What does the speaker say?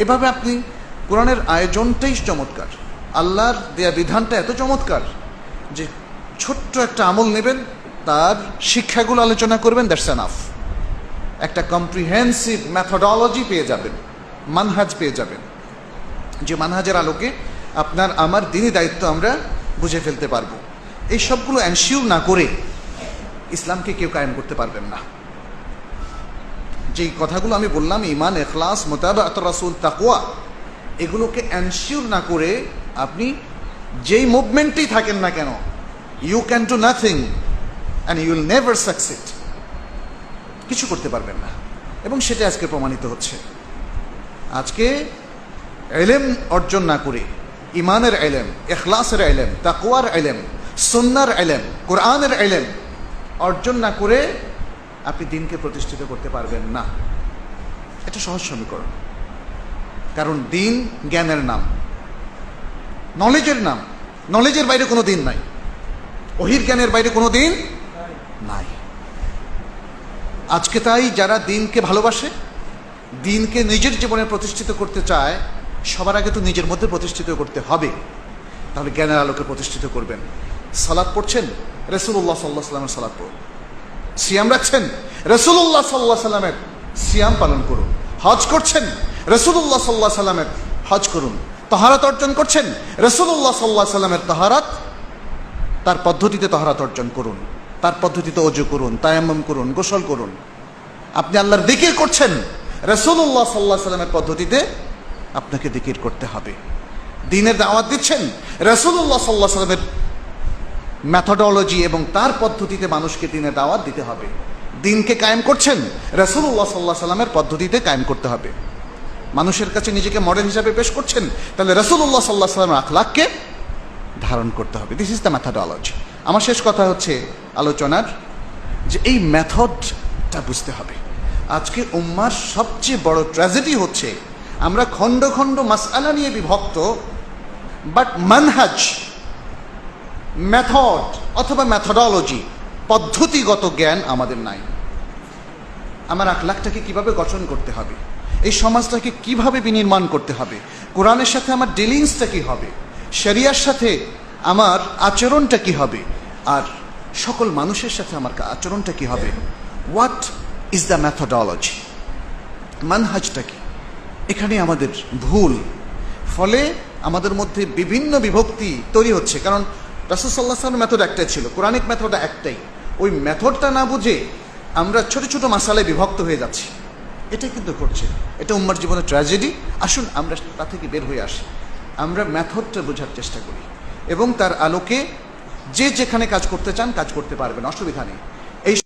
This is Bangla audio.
এভাবে আপনি কোরআনের আয়োজনটাই চমৎকার, আল্লাহর দেয়া বিধানটা এত চমৎকার যে ছোট্ট একটা আমল নেবেন, তার শিক্ষাগুলো আলোচনা করবেন, দ্যাটস এনাফ। একটা কম্প্রিহেন্সিভ মেথোডোলজি পেয়ে যাবেন, মানহাজ পেয়ে যাবেন, যে মানহাজের আলোকে আপনার আমার দিনই দায়িত্ব আমরা বুঝে ফেলতে পারবো। এই সবগুলো এনশিওর না করে ইসলামকে কেউ কায়েম করতে পারবেন না। যেই কথাগুলো আমি বললাম, ঈমান, ইখলাস, মুতাবাআত রাসূল, তাকওয়া, এগুলোকে এনশিওর না করে আপনি যেই মুভমেন্টেই থাকেন না কেন, you can do nothing and you will never succeed. কিছু করতে পারবেন না, এবং সেটা আজকে প্রমাণিত হচ্ছে। আজকে ইলম অর্জন না করে, ঈমানের ইলম, ইখলাসের ইলম, তাকওয়ার ইলম, সুন্নাহর ইলম, কোরআনের ইলম অর্জন না করে আপনি দিনকে প্রতিষ্ঠিত করতে পারবেন না। এটা সহজ সমীকরণ। কারণ দিন জ্ঞানের নাম, নলেজের নাম। নলেজের বাইরে কোনো দিন নাই, ওহির জ্ঞানের বাইরে কোনো দিন নাই। আজকে তাই যারা দিনকে ভালোবাসে, দিনকে নিজের জীবনে প্রতিষ্ঠিত করতে চায়, সবার আগে তো নিজের মধ্যে প্রতিষ্ঠিত করতে হবে। তাহলে জ্ঞানের আলোকে প্রতিষ্ঠিত করবেন। সালাত পড়ছেন, রাসূলুল্লাহ সাল্লাল্লাহু আলাইহি ওয়াসাল্লামের সালাত পড়ুন। সিয়াম রাখছেন, রাসূলুল্লাহ সাল্লাল্লাহু আলাইহি ওয়াসাল্লামের সিয়াম পালন করুন। হজ করছেন, রাসূলুল্লাহ সাল্লাল্লাহু আলাইহি ওয়াসাল্লামের হজ করুন। তাহারাত অর্জন করছেন, রাসূলুল্লাহ সাল্লাল্লাহু আলাইহি ওয়াসাল্লামের তাহারাত, তার পদ্ধতিতে তাহারাত অর্জন করুন, তার পদ্ধতিতে ওযু করুন, তায়াম্মুম করুন, গোসল করুন। আপনি আল্লাহর জিকির করছেন, রাসূলুল্লাহ সাল্লাল্লাহু আলাইহি ওয়াসাল্লামের পদ্ধতিতে আপনাকে জিকির করতে হবে। দ্বীনের দাওয়াত দিচ্ছেন, রাসূলুল্লাহ সাল্লাল্লাহু আলাইহি ওয়াসাল্লামের মেথোডোলজি এবং তার পদ্ধতিতে মানুষকে দ্বীনের দাওয়াত দিতে হবে। দ্বীনকে কায়েম করছেন, রাসূলুল্লাহ সাল্লাল্লাহু আলাইহি ওয়াসাল্লামের পদ্ধতিতে কায়েম করতে হবে। মানুষের কাছে নিজেকে মডেল হিসাবে পেশ করছেন, তাহলে রাসূলুল্লাহ সাল্লাল্লাহু আলাইহি ওয়াসাল্লামের আখলাককে ধারণ করতে হবে। This is the methodology. আমার শেষ কথা হচ্ছে আলোচনার, যে এই মেথডটা বুঝতে হবে। আজকে উম্মার সবচেয়ে বড় ট্র্যাজেডি হচ্ছে আমরা খণ্ড খণ্ড মাসআলা নিয়ে বিভক্ত, বাট মানহাজ, মেথড অথবা মেথোডোলজি, পদ্ধতিগত জ্ঞান আমাদের নাই। আমার আখলাকটাকে কিভাবে গঠন করতে হবে, এই সমাজটাকে কিভাবে বিনির্মাণ করতে হবে, কোরআনের সাথে আমার ডিলিংসটা কি হবে, শরিয়ার সাথে আমার আচরণটা কি হবে, আর সকল মানুষের সাথে আমার আচরণটা কি হবে। হোয়াট ইজ দ্য মেথোডোলজি, মানহাজটা কি? এখানে আমাদের ভুল, ফলে আমাদের মধ্যে বিভিন্ন বিভক্তি তৈরি হচ্ছে। কারণ রাসূল সাল্লাল্লাহু আলাইহি ওয়াসাল্লামের মেথড একটাই ছিল, কোরআনিক মেথড একটাই। ওই মেথডটা না বুঝে আমরা ছোট ছোট মাসালায় বিভক্ত হয়ে যাচ্ছি। এটাই কিন্তু ঘটছে। এটা উম্মার জীবনের ট্র্যাজেডি। আসুন আমরা তা থেকে বের হয়ে আসি, আমরা মেথডটা বোঝার চেষ্টা করি, এবং তার আলোকে যে যেখানে কাজ করতে চান কাজ করতে পারবেন, অসুবিধা নেই।